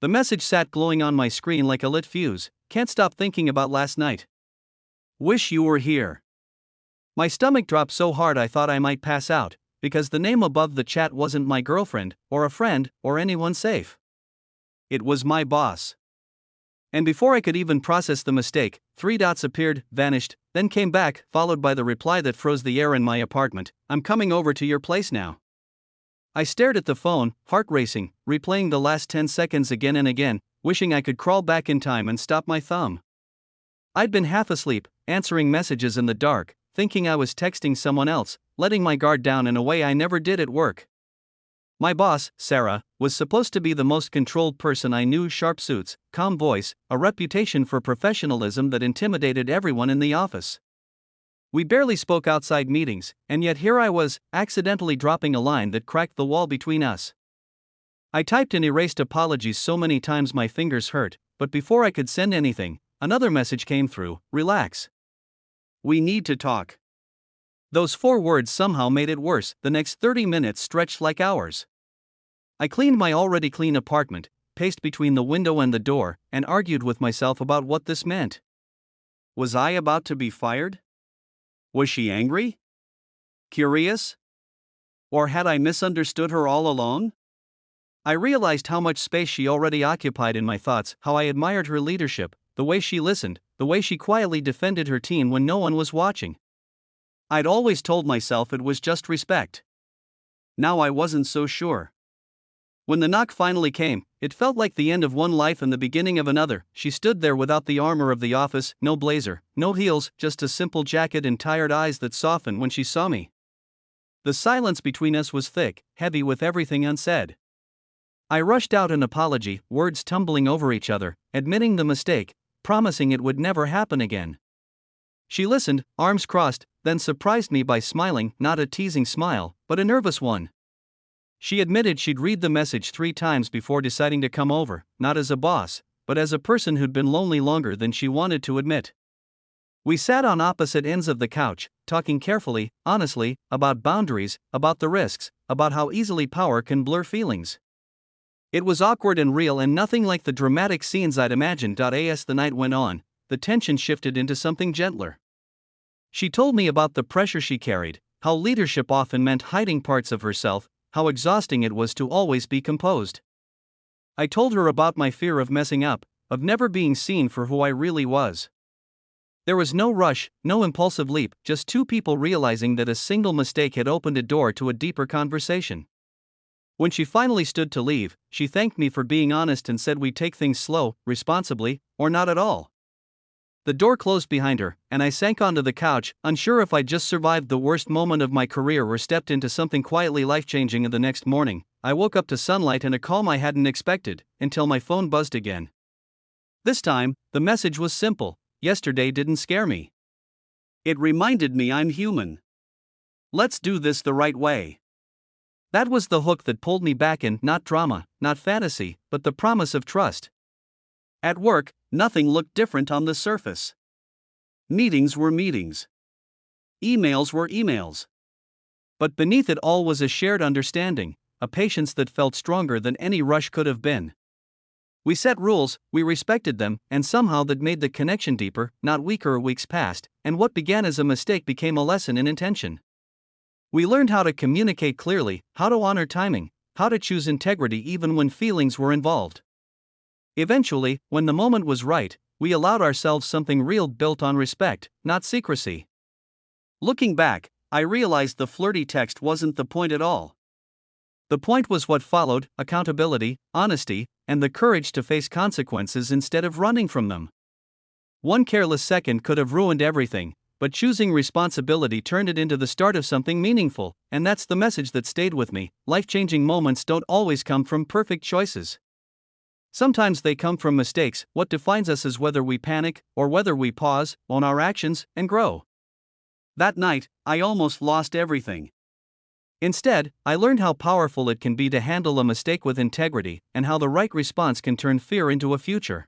The message sat glowing on my screen like a lit fuse. Can't stop thinking about last night. Wish you were here. My stomach dropped so hard I thought I might pass out, because the name above the chat wasn't my girlfriend, or a friend, or anyone safe. It was my boss. And before I could even process the mistake, 3 dots appeared, vanished, then came back, followed by the reply that froze the air in my apartment. I'm coming over to your place now. I stared at the phone, heart racing, replaying the last 10 seconds again and again, wishing I could crawl back in time and stop my thumb. I'd been half asleep, answering messages in the dark, thinking I was texting someone else, letting my guard down in a way I never did at work. My boss, Sarah, was supposed to be the most controlled person I knew. Sharp suits, calm voice, a reputation for professionalism that intimidated everyone in the office. We barely spoke outside meetings, and yet here I was, accidentally dropping a line that cracked the wall between us. I typed and erased apologies so many times my fingers hurt, but before I could send anything, another message came through: relax. We need to talk. Those 4 words somehow made it worse. The next 30 minutes stretched like hours. I cleaned my already clean apartment, paced between the window and the door, and argued with myself about what this meant. Was I about to be fired? Was she angry? Curious? Or had I misunderstood her all along? I realized how much space she already occupied in my thoughts, how I admired her leadership, the way she listened, the way she quietly defended her team when no one was watching. I'd always told myself it was just respect. Now I wasn't so sure. When the knock finally came, it felt like the end of one life and the beginning of another. She stood there without the armor of the office, no blazer, no heels, just a simple jacket and tired eyes that softened when she saw me. The silence between us was thick, heavy with everything unsaid. I rushed out an apology, words tumbling over each other, admitting the mistake, promising it would never happen again. She listened, arms crossed, then surprised me by smiling, not a teasing smile, but a nervous one. She admitted she'd read the message 3 times before deciding to come over, not as a boss, but as a person who'd been lonely longer than she wanted to admit. We sat on opposite ends of the couch, talking carefully, honestly, about boundaries, about the risks, about how easily power can blur feelings. It was awkward and real and nothing like the dramatic scenes I'd imagined. As the night went on, the tension shifted into something gentler. She told me about the pressure she carried, how leadership often meant hiding parts of herself, how exhausting it was to always be composed. I told her about my fear of messing up, of never being seen for who I really was. There was no rush, no impulsive leap, just 2 people realizing that a single mistake had opened a door to a deeper conversation. When she finally stood to leave, she thanked me for being honest and said we'd take things slow, responsibly, or not at all. The door closed behind her, and I sank onto the couch, unsure if I'd just survived the worst moment of my career or stepped into something quietly life-changing. The next morning, I woke up to sunlight and a call I hadn't expected, until my phone buzzed again. This time, the message was simple: yesterday didn't scare me. It reminded me I'm human. Let's do this the right way. That was the hook that pulled me back in, not drama, not fantasy, but the promise of trust. At work, nothing looked different on the surface. Meetings were meetings. Emails were emails. But beneath it all was a shared understanding, a patience that felt stronger than any rush could have been. We set rules, we respected them, and somehow that made the connection deeper, not weaker. Weeks passed, and what began as a mistake became a lesson in intention. We learned how to communicate clearly, how to honor timing, how to choose integrity even when feelings were involved. Eventually, when the moment was right, we allowed ourselves something real built on respect, not secrecy. Looking back, I realized the flirty text wasn't the point at all. The point was what followed: accountability, honesty, and the courage to face consequences instead of running from them. One careless second could have ruined everything, but choosing responsibility turned it into the start of something meaningful, and that's the message that stayed with me. Life-changing moments don't always come from perfect choices. Sometimes they come from mistakes. What defines us is whether we panic, or whether we pause, own our actions, and grow. That night, I almost lost everything. Instead, I learned how powerful it can be to handle a mistake with integrity, and how the right response can turn fear into a future.